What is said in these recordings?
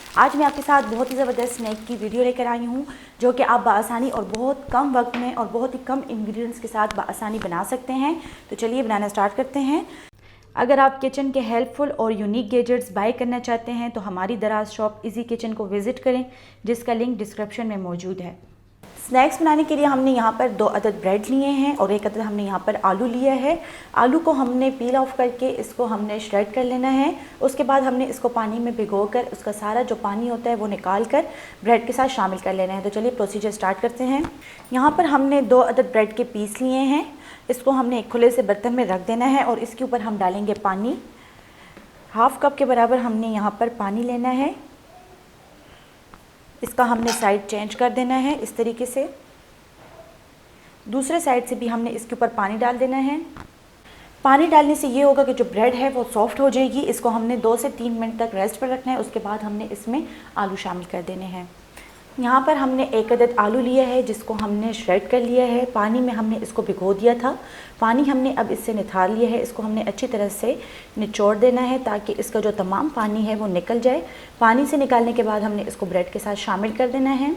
आज मैं आपके साथ बहुत ही ज़बरदस्त स्नैक की वीडियो लेकर आई हूँ जो कि आप बआसानी और बहुत कम वक्त में और बहुत ही कम इंग्रेडिएंट्स के साथ बआसानी बना सकते हैं। तो चलिए बनाना स्टार्ट करते हैं। अगर आप किचन के हेल्पफुल और यूनिक गैजेट्स बाय करना चाहते हैं तो हमारी दराज शॉप इजी किचन को विज़िट करें, जिसका लिंक डिस्क्रिप्शन में मौजूद है। स्नैक्स बनाने के लिए हमने यहाँ पर 2 अदद ब्रेड लिए हैं और 1 अदद हमने यहाँ पर आलू लिया है। आलू को हमने पील ऑफ करके इसको हमने श्रेड कर लेना है। उसके बाद हमने इसको पानी में भिगोकर उसका सारा जो पानी होता है वो निकाल कर ब्रेड के साथ शामिल कर लेना है। तो चलिए प्रोसीजर स्टार्ट करते हैं। यहाँ पर हमने 2 अदद ब्रेड के पीस लिए हैं। इसको हमने एक खुले से बर्तन में रख देना है और इसके ऊपर हम डालेंगे पानी। हाफ कप के बराबर हमने यहाँ पर पानी लेना है। इसका हमने साइड चेंज कर देना है इस तरीके से। दूसरे साइड से भी हमने इसके ऊपर पानी डाल देना है। पानी डालने से ये होगा कि जो ब्रेड है वो सॉफ्ट हो जाएगी। इसको हमने 2 से 3 मिनट तक रेस्ट पर रखना है। उसके बाद हमने इसमें आलू शामिल कर देने हैं। यहाँ पर हमने 1 अदद आलू लिया है जिसको हमने श्रेड कर लिया है। पानी में हमने इसको भिगो दिया था। पानी हमने अब इससे निथार लिया है। इसको हमने अच्छी तरह से निचोड़ देना है ताकि इसका जो तमाम पानी है वो निकल जाए। पानी से निकालने के बाद हमने इसको ब्रेड के साथ शामिल कर देना है।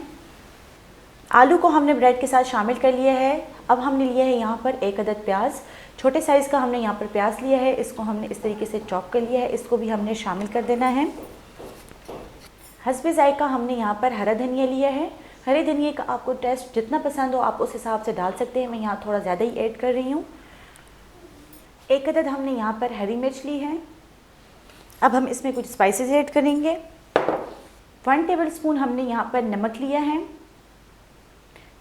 आलू को हमने ब्रेड के साथ शामिल कर लिया है। अब हमने लिया है यहाँ पर 1 अदद प्याज। छोटे साइज़ का हमने यहाँ पर प्याज लिया है। इसको हमने इस तरीके से चॉप कर लिया है। इसको भी हमने शामिल कर देना है। हस्बे ज़ायका हमने यहाँ पर हरा धनिया लिया है। हरे धनिए का आपको टेस्ट जितना पसंद हो आप उस हिसाब से डाल सकते हैं। मैं यहाँ थोड़ा ज़्यादा ही ऐड कर रही हूँ। 1 अदद हमने यहाँ पर हरी मिर्च ली है। अब हम इसमें कुछ स्पाइसेस ऐड करेंगे। 1 टेबलस्पून हमने यहाँ पर नमक लिया है।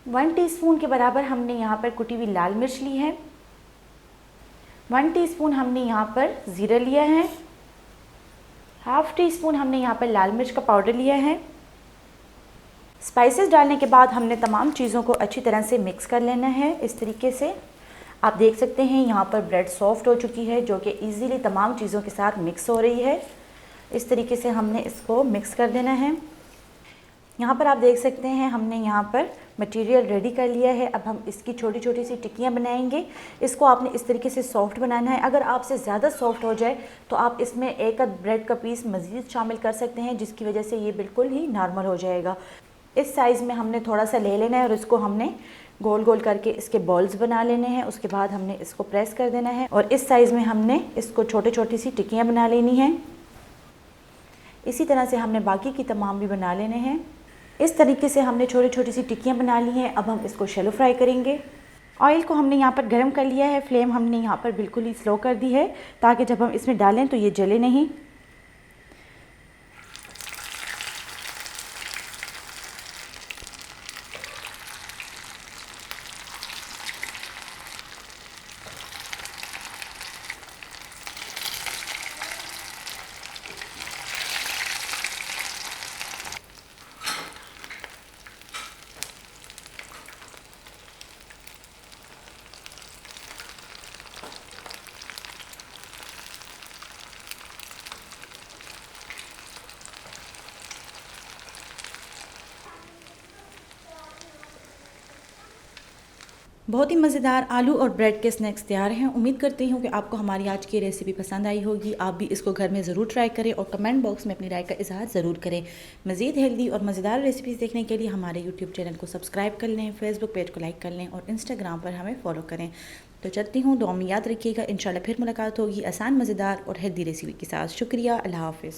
1 टीस्पून के बराबर हमने यहाँ पर कुटी हुई लाल मिर्च ली है। 1 टीस्पून हमने यहाँ पर ज़ीरा लिया है। हाफ़ टी स्पून हमने यहाँ पर लाल मिर्च का पाउडर लिया है। स्पाइसेस डालने के बाद हमने तमाम चीज़ों को अच्छी तरह से मिक्स कर लेना है इस तरीके से। आप देख सकते हैं यहाँ पर ब्रेड सॉफ्ट हो चुकी है जो कि इजीली तमाम चीज़ों के साथ मिक्स हो रही है। इस तरीके से हमने इसको मिक्स कर देना है। यहाँ पर आप देख सकते हैं हमने यहाँ पर मटेरियल रेडी कर लिया है। अब हम इसकी छोटी छोटी सी टिक्कियाँ बनाएंगे। इसको आपने इस तरीके से सॉफ्ट बनाना है। अगर आपसे ज़्यादा सॉफ्ट हो जाए तो आप इसमें 1 अदद ब्रेड का पीस मज़ीद शामिल कर सकते हैं, जिसकी वजह से ये बिल्कुल ही नॉर्मल हो जाएगा। इस साइज़ में हमने थोड़ा सा ले लेना है और इसको हमने गोल गोल करके इसके बॉल्स बना लेने हैं। उसके बाद हमने इसको प्रेस कर देना है और इस साइज़ में हमने इसको छोटी छोटी सी टिक्कियाँ बना लेनी हैं। इसी तरह से हमने बाकी की तमाम भी बना लेने हैं। इस तरीके से हमने छोटी छोटी सी टिक्कियाँ बना ली हैं। अब हम इसको शैलो फ्राई करेंगे। ऑयल को हमने यहाँ पर गर्म कर लिया है। फ्लेम हमने यहाँ पर बिल्कुल ही स्लो कर दी है ताकि जब हम इसमें डालें तो ये जले नहीं। बहुत ही मज़ेदार आलू और ब्रेड के स्नैक्स तैयार हैं। उम्मीद करती हूँ कि आपको हमारी आज की रेसिपी पसंद आई होगी। आप भी इसको घर में ज़रूर ट्राई करें और कमेंट बॉक्स में अपनी राय का इजहार ज़रूर करें। मज़ीद हेल्दी और मज़ेदार रेसिपीज़ देखने के लिए हमारे यूट्यूब चैनल को सब्सक्राइब कर लें, फेसबुक पेज को लाइक कर लें और इंस्टाग्राम पर हमें फॉलो करें। तो चलती हूँ, दुआ में याद रखिएगा। इंशाल्लाह फिर मुलाकात होगी आसान, मज़ेदार और हेल्दी रेसिपी के साथ। शुक्रिया, अल्लाह हाफ़िज़।